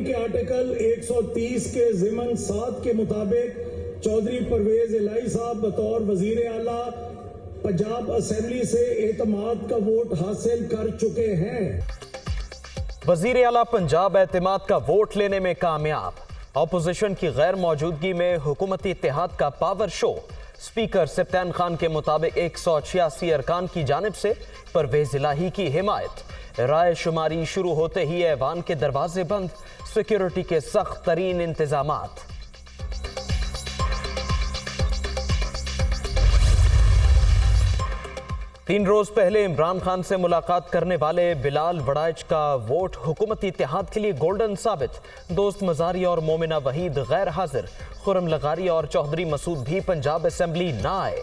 के आर्टिकल 130 के ज़िमन 7 के मुताबिक चौधरी परवेज इलाही साहब बतौर वजीर आला पंजाब असेंबली से एतमाद का वोट हासिल कर चुके हैं। वजीर आला पंजाब एतमाद का वोट लेने में कामयाब। अपोजिशन की गैर मौजूदगी में हुकूमती इत्तेहाद का पावर शो। स्पीकर सिप्तान खान के मुताबिक 186 अरकान की जानिब से परवेज इलाही की हिमायत। राय शुमारी शुरू होते ही ऐवान के दरवाजे बंद, सिक्योरिटी के सख्त तरीन इंतजामात। तीन रोज पहले इमरान खान से मुलाकात करने वाले बिलाल वड़ाइच का वोट हुकूमती इत्तेहाद के लिए गोल्डन साबित। दोस्त मजारी और मोमिना वहीद गैर हाजिर। खुरम लगारी और चौधरी मसूद भी पंजाब असेंबली ना आए।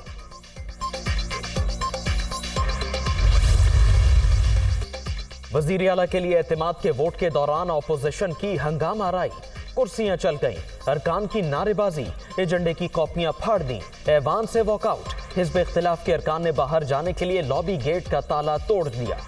वजीर आला के लिए एतमाद के वोट के दौरान अपोजिशन की हंगामा राई। कुर्सियां चल गईं, अरकान की नारेबाजी, एजेंडे की कॉपियां फाड़ दी, ऐवान से वॉकआउट। हिज़्ब इख्तिलाफ के अरकान ने बाहर जाने के लिए लॉबी गेट का ताला तोड़ दिया।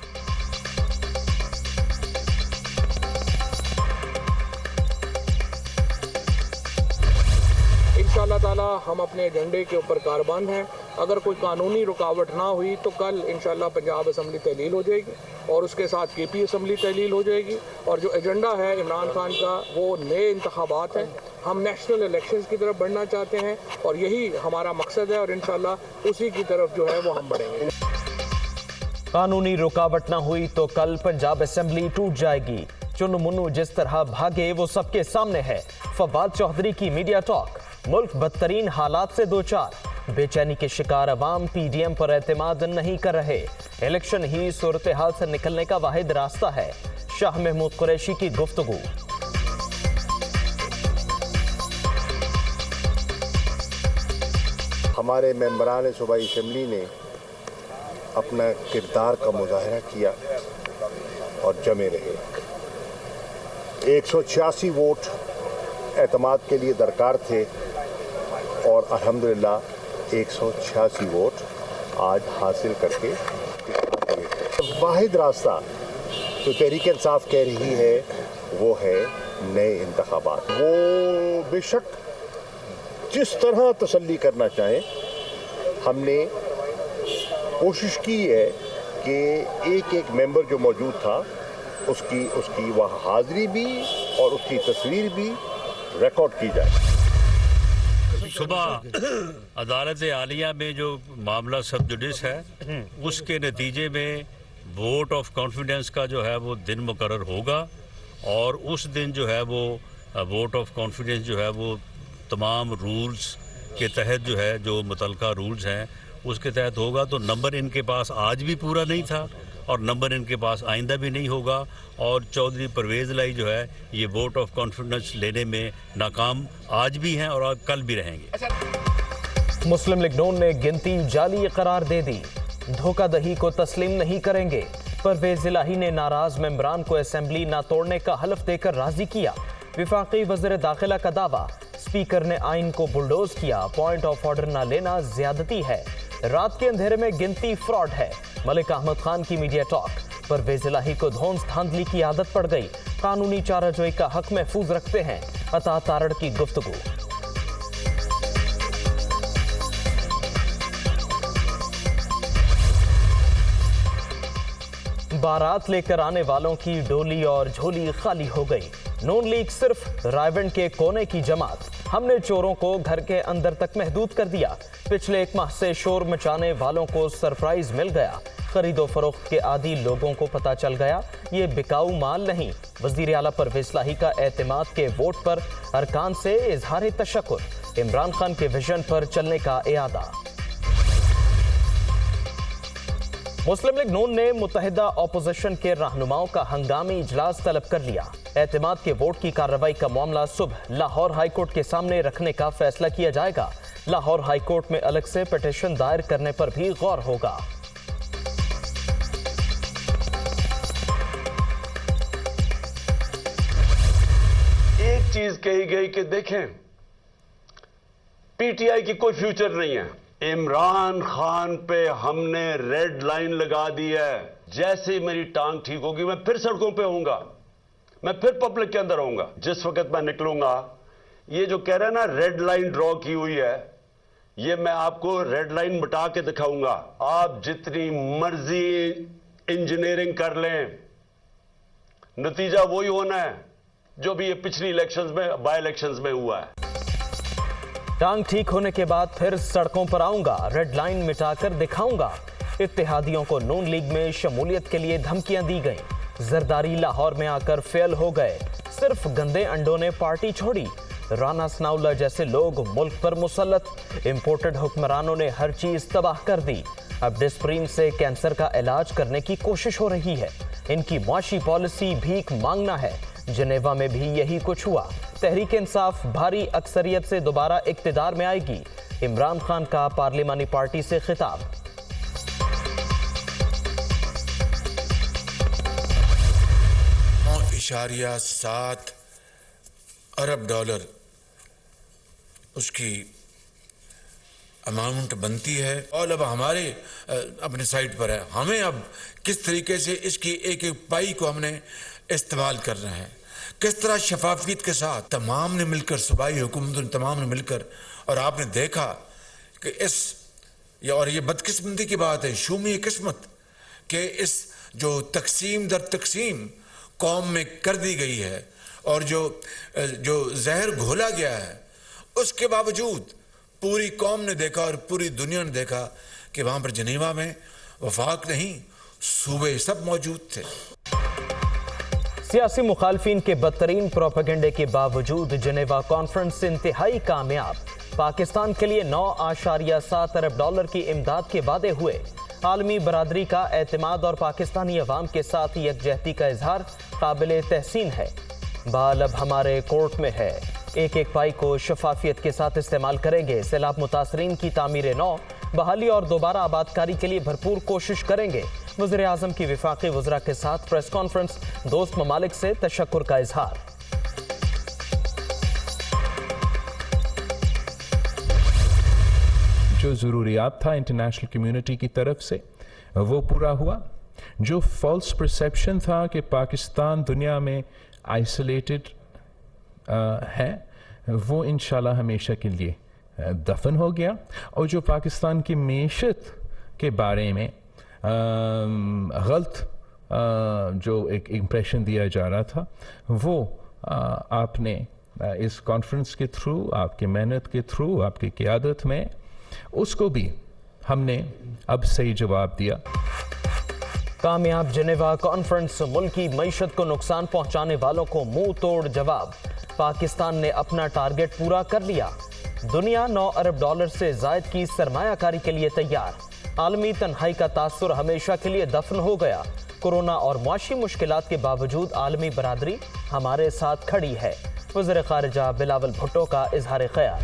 इंशाअल्लाह ताला हम अपने एजेंडे के ऊपर कारबंद हैं। अगर कोई कानूनी रुकावट ना हुई तो कल इंशाअल्लाह पंजाब असम्बली तहलील हो जाएगी और उसके साथ केपी असम्बली तहलील हो जाएगी। और जो एजेंडा है इमरान खान का वो नए इंतखाबात हैं। हम नेशनल इलेक्शंस की तरफ बढ़ना चाहते हैं और यही हमारा मकसद है और इंशाअल्लाह उसी की तरफ जो है वो हम बढ़ेंगे। कानूनी रुकावट ना हुई तो कल पंजाब असेंबली टूट जाएगी। चुनु मुन्नू जिस तरह भागे वो सबके सामने है। फवाद चौधरी की मीडिया टॉक। मुल्क बदतरीन हालात से दो चार। बेचैनी के शिकार अवाम पीडीएम पर एतमाद नहीं कर रहे। इलेक्शन ही सूरत हाल से निकलने का वाहिद रास्ता है। शाह महमूद कुरैशी की गुफ्तगू। हमारे मेंबरान सूबाई असेंबली ने अपना किरदार का मुजाहरा किया और जमे रहे। 186 वोट एतमाद के लिए दरकार थे और अल्हम्दुलिल्लाह 186 वोट आज हासिल करके वाहिद रास्ता जो तहरीक इंसाफ कह रही है वो है नए इंतखाबात। वो बेशक जिस तरह तसल्ली करना चाहें, हमने कोशिश की है कि एक एक मेंबर जो मौजूद था उसकी वह हाजिरी भी और उसकी तस्वीर भी रिकॉर्ड की जाए। सुबह अदालत आलिया में जो मामला सब जुडिस है उसके नतीजे में वोट ऑफ कॉन्फिडेंस का जो है वो दिन मुकर्रर होगा और उस दिन जो है वो वोट ऑफ कॉन्फिडेंस जो है वो तमाम रूल्स के तहत जो है जो मुतलका रूल्स हैं उसके तहत होगा। तो नंबर इनके पास आज भी पूरा नहीं था और नंबर इनके पास आइंदा भी नहीं होगा और चौधरी परवेज इलाही जो है ये वोट ऑफ कॉन्फिडेंस लेने में नाकाम आज भी हैं और कल भी रहेंगे। मुस्लिम लीग नून ने गिनती जाली करार दे दी। धोखाधड़ी को तस्लीम नहीं करेंगे। परवेज इलाही ने नाराज मेंबरान को असेंबली ना तोड़ने का हलफ देकर राजी किया। विफाकी वज़ीर दाखिला का दावा। स्पीकर ने आइन को बुलडोज किया। पॉइंट ऑफ ऑर्डर ना लेना ज्यादती है। रात के अंधेरे में गिनती फ्रॉड है। मलिक अहमद खान की मीडिया टॉक। परवेज इलाही को धौंस धांधली की आदत पड़ गई। कानूनी चाराजोई का हक महफूज रखते हैं। अता तारड़ की गुफ्तगू। बारात लेकर आने वालों की डोली और झोली खाली हो गई। नून लीग सिर्फ रायवंड के कोने की जमात। हमने चोरों को घर के अंदर तक महदूद कर दिया। पिछले एक माह से शोर मचाने वालों को सरप्राइज मिल गया। खरीदो फरोख्त के आदी लोगों को पता चल गया ये बिकाऊ माल नहीं। वजीर आला परवेज इलाही का एतमाद के वोट पर अरकान से इजहार तशक्कुर। इमरान खान के विजन पर चलने का इरादा। मुस्लिम लीग नून ने मुत्तहिदा अपोजिशन के रहनुमाओं का हंगामी इजलास तलब कर लिया। एतमाद के वोट की कार्रवाई का मामला सुबह लाहौर हाईकोर्ट के सामने रखने का फैसला किया जाएगा। लाहौर हाईकोर्ट में अलग से पिटीशन दायर करने पर भी गौर होगा। एक चीज कही गई कि देखें पीटीआई की कोई फ्यूचर नहीं है। इमरान खान पे हमने रेड लाइन लगा दी है। जैसे ही मेरी टांग ठीक होगी मैं फिर सड़कों पे होऊंगा। मैं फिर पब्लिक के अंदर आऊंगा। जिस वक्त मैं निकलूंगा, ये जो कह रहे हैं ना रेड लाइन ड्रॉ की हुई है, ये मैं आपको रेड लाइन मिटा के दिखाऊंगा। आप जितनी मर्जी इंजीनियरिंग कर लें, नतीजा वही होना है जो भी ये पिछली इलेक्शंस में, बाय इलेक्शंस में हुआ है। टांग ठीक होने के बाद फिर सड़कों पर आऊंगा, रेड लाइन मिटाकर दिखाऊंगा। इत्तेहादियों को नून लीग में शमूलियत के लिए धमकियां दी गईं। जरदारी लाहौर में आकर फेल हो गए। सिर्फ गंदे अंडों ने पार्टी छोड़ी। राना सनाउल्लाह जैसे लोग मुल्क पर मुसल्लत। इंपोर्टेड हुक्मरानों ने हर चीज तबाह कर दी। अब डिस्प्रीन से कैंसर का इलाज करने की कोशिश हो रही है। इनकी मुआशी पॉलिसी भीख मांगना है। जनेवा में भी यही कुछ हुआ। तहरीक इंसाफ भारी अक्सरियत से दोबारा इक्तिदार में आएगी। इमरान खान का पार्लिमानी पार्टी से खिताब। 9.7 अरब डॉलर उसकी अमाउंट बनती है और अब हमारे अपने साइड पर है। हमें अब किस तरीके से इसकी एक एक पाई को हमने इस्तेमाल करना है, किस तरह शफाफियत के साथ तमाम ने मिलकर, सूबाई हुकूमतों ने तमाम ने मिलकर, और आपने देखा कि और ये बदकिस्मती की बात है, शूमी किस्मत कि इस जो तकसीम दर तकसीम कौम में कर दी गई है और जो जहर घोला गया है, उसके बावजूद पूरी कौम ने देखा और पूरी दुनिया ने देखा कि वहां पर जनीवा में वफाक नहीं, सूबे सब मौजूद थे। सियासी मुखालफिन के बदतरीन प्रोपेगेंडे के बावजूद जनेवा कॉन्फ्रेंस इंतहाई कामयाब। पाकिस्तान के लिए 9.7 अरब डॉलर की इमदाद के वादे हुए। आलमी बरादरी का एतमाद और पाकिस्तानी अवाम के साथ यकजहती का इजहार काबिल तहसीन है। बाल अब हमारे कोर्ट में है। एक एक पाई को शफाफियत के साथ इस्तेमाल करेंगे। सैलाब मुतासरीन की तामीर नौ, बहाली और दोबारा आबादकारी के लिए भरपूर कोशिश करेंगे। वज़ीर आज़म की वफाकी वज़रा के साथ प्रेस कॉन्फ्रेंस, दोस्त ममालिक से तशक्कुर का इजहार। जो ज़रूरियात था इंटरनेशनल कम्युनिटी की तरफ से वो पूरा हुआ। जो फॉल्स परसेप्शन था कि पाकिस्तान दुनिया में आइसोलेटेड है, वो इंशाल्लाह हमेशा के लिए दफन हो गया। और जो पाकिस्तान की मेशत के बारे में गलत जो एक इम्प्रेशन दिया जा रहा था, वो आपने इस कॉन्फ्रेंस के थ्रू, आपकी मेहनत के थ्रू, आपकी क़ियादत में उसको भी हमने अब सही जवाब दिया। कामयाब जनेवा कॉन्फ्रेंस, मुल्की मईशत को नुकसान पहुंचाने वालों को मुंह तोड़ जवाब। पाकिस्तान ने अपना टारगेट पूरा कर लिया। दुनिया 9 अरब डॉलर से जायद की सरमायाकारी के लिए तैयार। आलमी तन्हाई का तासुर हमेशा के लिए दफन हो गया। कोरोना और मुआशी मुश्किलात के बावजूद आलमी बरादरी हमारे साथ खड़ी है। वज़ीर ख़ारिजा बिलावल भुट्टो का इजहार ख्याल।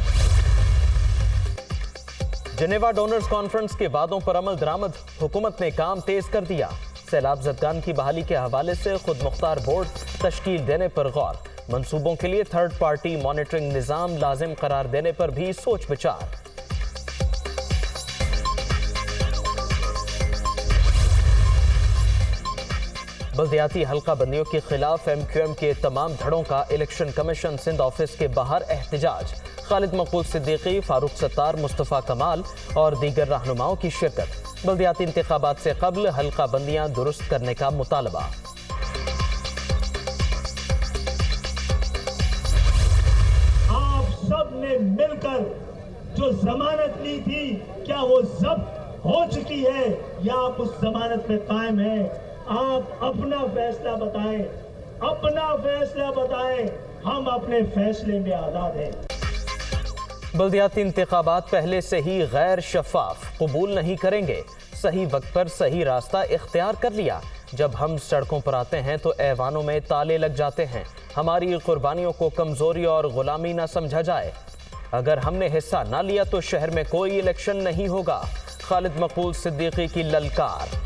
जनेवा डोनर्स कॉन्फ्रेंस के वादों पर अमल दरामद, हुकूमत ने काम तेज कर दिया। सैलाब ज़दगान की बहाली के हवाले से खुद मुख्तार बोर्ड तश्कील देने पर गौर। मंसूबों के लिए थर्ड पार्टी मॉनिटरिंग निज़ाम लाजिम करार देने पर भी सोच विचार। बल्दियाती हल्का बंदियों के खिलाफ MQM के तमाम धड़ों का इलेक्शन कमीशन सिंध ऑफिस के बाहर एहतजाज। खालिद मकबूल सिद्दीकी, फारूक सत्तार, मुस्तफ़ा कमाल और दीगर रहनुमाओं की शिरकत। बल्दियाती इंतखाबात से कबल हल्का बंदियां दुरुस्त करने का मुतालबा। आप सब ने मिलकर जो जमानत ली थी, क्या वो जब्त हो चुकी है या आप उस जमानत पे कायम हैं? आप अपना फैसला बताएं, अपना फैसला बताएं। हम अपने फैसले में आजाद हैं। बल्दियाती इंतखाबात पहले से ही गैर शफाफ, कबूल नहीं करेंगे। सही वक्त पर सही रास्ता इख्तियार कर लिया। जब हम सड़कों पर आते हैं तो ऐवानों में ताले लग जाते हैं। हमारी कुर्बानियों को कमजोरी और गुलामी न समझा जाए। अगर हमने हिस्सा ना लिया तो शहर में कोई इलेक्शन नहीं होगा। खालिद मकबूल सिद्दीकी की ललकार।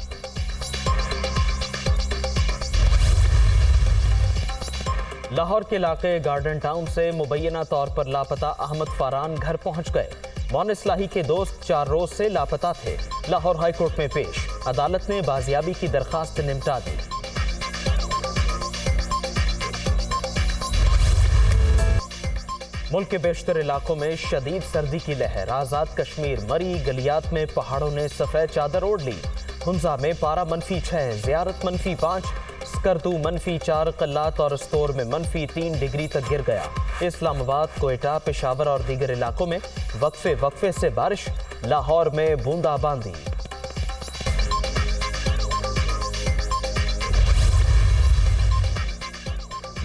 लाहौर के इलाके गार्डन टाउन से मुबैना तौर पर लापता अहमद फारान घर पहुंच गए। मौन इस्लाही के दोस्त 4 रोज से लापता थे। लाहौर हाई कोर्ट में पेश, अदालत ने बाजियाबी की दरखास्त निपटा दी। मुल्क के बेशतर इलाकों में शदीद सर्दी की लहर। आज़ाद कश्मीर, मरी, गलियात में पहाड़ों ने सफ़ेद चादर ओढ़ ली। हुंजा में पारा -6, ज़ियारत -5, स्कर्दू -4, कल्लात और स्तोर में -3 डिग्री तक गिर गया। इस्लामाबाद, कोयटा, पेशावर और दीगर इलाकों में वक्फे से बारिश। लाहौर में बूंदाबांदी।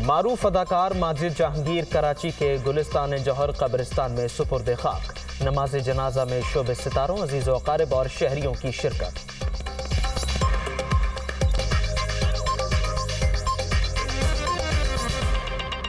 मारूफ अदाकार माजिद जहांगीर कराची के गुलिस्तान जौहर कब्रिस्तान में सुपुर्द खाक। नमाज जनाजा में शोबे सितारों, अजीज़ व अकारिब और शहरियों की शिरकत।